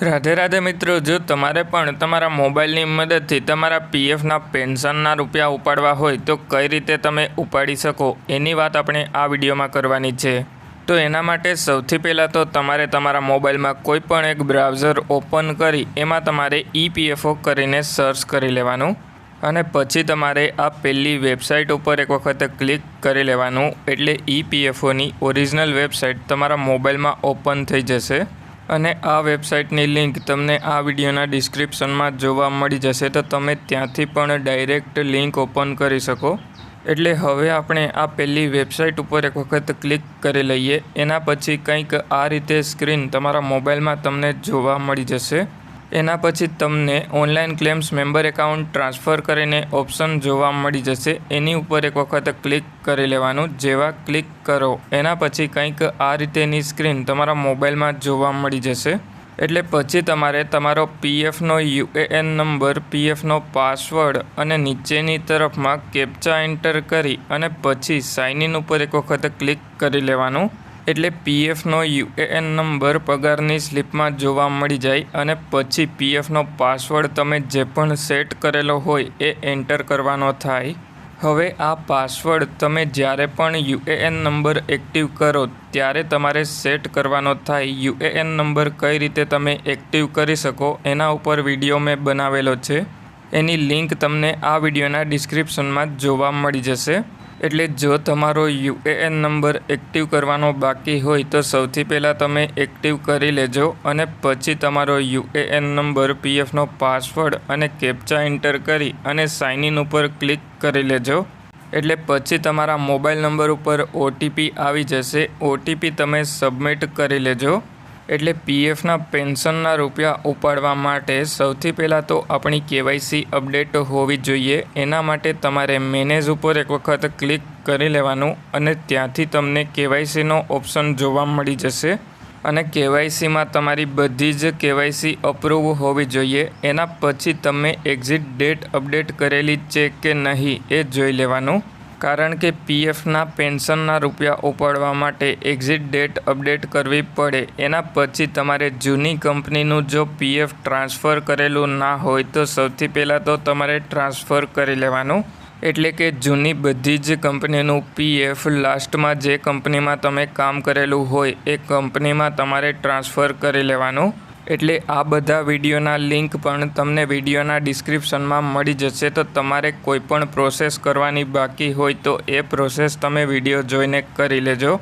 રાધે રાધે મિત્રો, જો તમારે પણ તમારા મોબાઈલની મદદથી તમારા પીએફના પેન્શનના રૂપિયા ઉપાડવા હોય તો કઈ રીતે તમે ઉપાડી શકો એની વાત આપણે આ વિડીયોમાં કરવાની છે। તો એના માટે સૌથી પહેલાં તો તમારે તમારા મોબાઈલમાં કોઈ પણ એક બ્રાઉઝર ઓપન કરી એમાં તમારે EPFO કરીને સર્ચ કરી લેવાનું અને પછી તમારે આ પહેલી વેબસાઇટ ઉપર એક વખત ક્લિક કરી લેવાનું એટલે EPFOની ઓરિજિનલ વેબસાઇટ તમારા મોબાઈલમાં ઓપન થઈ જશે અને આ વેબસાઇટની લિંક તમને આ વિડીયોના ડિસ્ક્રિપ્શનમાં જોવા મળી જશે, તો તમે ત્યાંથી પણ ડાયરેક્ટ લિંક ઓપન કરી શકો। એટલે હવે આપણે આ પહેલી વેબસાઇટ ઉપર એક વખત ક્લિક કરી લઈએ। એના પછી કંઈક આ રીતે સ્ક્રીન તમારા મોબાઈલમાં તમને જોવા મળી જશે। એના પછી તમને online claims member account transfer કરીને ઓપ્શન જોવા મળી જશે, એની ઉપર એક વખત ક્લિક કરી લેવાનું। જેવા ક્લિક કરો એના પછી કંઈક આ રીતેની સ્ક્રીન તમારા મોબાઈલમાં જોવા મળી જશે। એટલે પછી તમારે તમારો પીએફનો UAN નંબર, પીએફનો પાસવર્ડ અને નીચેની તરફમાં કેપ્ચા એન્ટર કરી અને પછી સાઇન ઇન ઉપર એક વખત ક્લિક કરી લેવાનું। એટલે પીએફનો UAN નંબર પગારની સ્લિપમાં જોવા મળી જાય અને પછી પીએફનો પાસવર્ડ તમે જે પણ સેટ કરેલો હોય એ એન્ટર કરવાનો થાય। હવે આ પાસવર્ડ તમે જ્યારે પણ UAN નંબર એક્ટિવ કરો ત્યારે તમારે સેટ કરવાનો થાય। UAN નંબર કઈ રીતે તમે એક્ટિવ કરી શકો એના ઉપર વિડીયો મેં બનાવેલો છે, એની લિંક તમને આ વિડીયોના ડિસ્ક્રિપ્શનમાં જોવા મળી જશે। એટલે જો તમારો UAN નંબર એક્ટિવ કરવાનો બાકી હોય તો સૌથી પહેલાં તમે એક્ટિવ કરી લેજો અને પછી તમારો UAN નંબર, પીએફનો પાસવર્ડ અને કેપ્ચા એન્ટર કરી અને સાઇન ઇન ઉપર ક્લિક કરી લેજો। એટલે પછી તમારા મોબાઈલ નંબર ઉપર OTP આવી જશે, OTP તમે સબમિટ કરી લેજો। એટલે પીએફના પેન્શનના રૂપિયા ઉપાડવા માટે સૌથી પહેલાં તો આપણી KYC અપડેટ હોવી જોઈએ। એના માટે તમારે મેનેજ ઉપર એક વખત ક્લિક કરી લેવાનું અને ત્યાંથી તમને KYCનો ઓપ્શન જોવા મળી જશે અને KYCમાં તમારી બધી જ KYC અપ્રૂવ હોવી જોઈએ। એના પછી તમે એક્ઝિટ ડેટ અપડેટ કરેલી છે કે નહીં એ જોઈ લેવાનું, કારણ કે પીએફના પેન્શનના રૂપિયા ઉપાડવા માટે એક્ઝિટ ડેટ અપડેટ કરવી પડે। એના પછી તમારે જૂની કંપનીનું જો પીએફ ટ્રાન્સફર કરેલું ના હોય તો સૌથી પહેલાં તો તમારે ટ્રાન્સફર કરી લેવાનું। એટલે કે જૂની બધી જ કંપનીનું પીએફ લાસ્ટમાં જે કંપનીમાં તમે કામ કરેલું હોય એ કંપનીમાં તમારે ટ્રાન્સફર કરી લેવાનું। એટલે આ બધા વિડીયોના લિંક પણ તમને વિડીયોના ડિસ્ક્રિપ્શનમાં મળી જશે, તો તમારે કોઈ પણ પ્રોસેસ કરવાની બાકી હોય તો એ પ્રોસેસ તમે વિડીયો જોઈને કરી લેજો।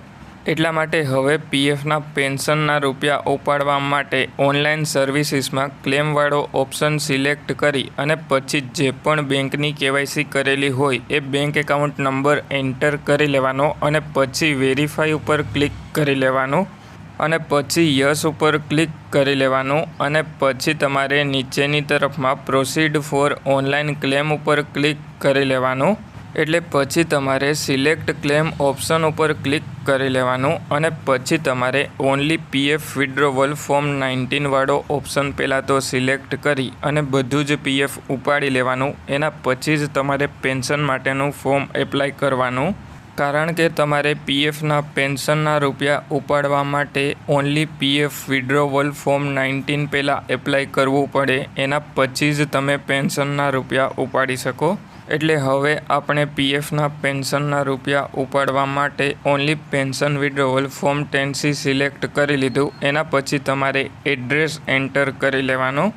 એટલા માટે હવે પીએફના પેન્શનના રૂપિયા ઉપાડવા માટે ઓનલાઈન સર્વિસીસમાં ક્લેમવાળો ઓપ્શન સિલેક્ટ કરી અને પછી જે પણ બેંકની KYC કરેલી હોય એ બેંક એકાઉન્ટ નંબર એન્ટર કરી લેવાનો અને પછી વેરીફાઈ ઉપર ક્લિક કરી લેવાનું અને પછી યસ ઉપર ક્લિક કરી લેવાનું અને પછી તમારે નીચેની તરફમાં પ્રોસીડ ફોર ઓનલાઈન ક્લેમ ઉપર ક્લિક કરી લેવાનું। એટલે પછી તમારે સિલેક્ટ ક્લેમ ઓપ્શન ઉપર ક્લિક કરી લેવાનું અને પછી તમારે ઓનલી PF વિડ્રોવલ ફોર્મ 19 વાળો ઓપ્શન પહેલાં તો સિલેક્ટ કરી અને બધું જ PF ઉપાડી લેવાનું। એના પછી જ તમારે પેન્શન માટેનું ફોર્મ એપ્લાય કરવાનું, કારણ કે તમારે પીએફના પેન્શનના રૂપિયા ઉપાડવા માટે ઓનલી PF વિડ્રોવલ ફોર્મ 19 પહેલાં એપ્લાય કરવું પડે, એના પછી જ તમે પેન્શનના રૂપિયા ઉપાડી શકો। એટલે હવે આપણે પીએફના પેન્શનના રૂપિયા ઉપાડવા માટે only pension withdrawal form 10C select કરી લીધું। એના પછી તમારે એડ્રેસ એન્ટર કરી લેવાનું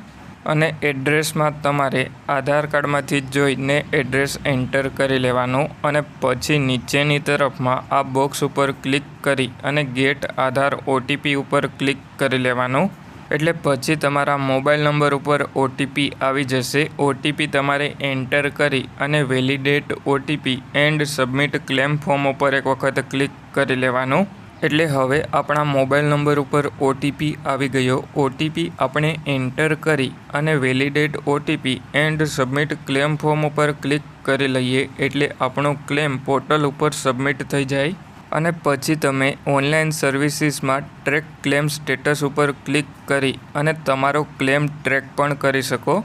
અને એડ્રેસમાં તમારે આધાર કાર્ડમાંથી જોઈને એડ્રેસ એન્ટર કરી લેવાનું અને પછી નીચેની તરફમાં આ બોક્સ ઉપર ક્લિક કરી અને ગેટ આધાર OTP ઉપર ક્લિક કરી લેવાનું। એટલે પછી તમારા મોબાઈલ નંબર ઉપર OTP આવી જશે, OTP તમારે એન્ટર કરી અને validate OTP and submit claim form ઉપર એક વખત ક્લિક કરી લેવાનું। એટલે હવે આપણા મોબાઈલ નંબર ઉપર OTP આવી ગયો, OTP આપણે એન્ટર કરી અને validate OTP and submit claim form ઉપર ક્લિક કરી લઈએ એટલે આપણો ક્લેમ પોર્ટલ ઉપર સબમિટ થઈ જાય અને પછી તમે ઓનલાઈન સર્વિસીસમાં ટ્રેક ક્લેમ સ્ટેટસ ઉપર ક્લિક કરી અને તમારો ક્લેમ ટ્રેક પણ કરી શકો।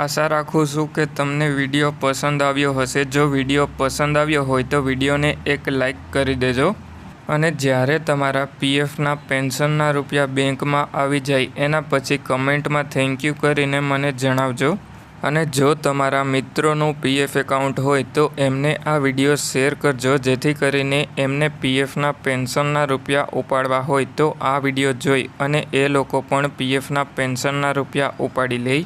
આશા રાખું છું કે તમને વિડીયો પસંદ આવ્યો હશે। જો વિડીયો પસંદ આવ્યો હોય તો વિડીયોને એક લાઈક કરી દેજો અને જ્યારે તમારા પીએફના પેન્શનના રૂપિયા બેંકમાં આવી જાય એના પછી કમેન્ટમાં થેન્ક યુ કરીને મને જણાવજો. અને જો તમારા મિત્રોનું પીએફ એકાઉન્ટ હોય તો એમને આ વિડીયો શેર કરજો, જેથી કરીને એમને પીએફના પેન્શનના રૂપિયા ઉપાડવા હોય તો આ વિડીયો જોઈ અને એ લોકો પણ પીએફના પેન્શનના રૂપિયા ઉપાડી લે.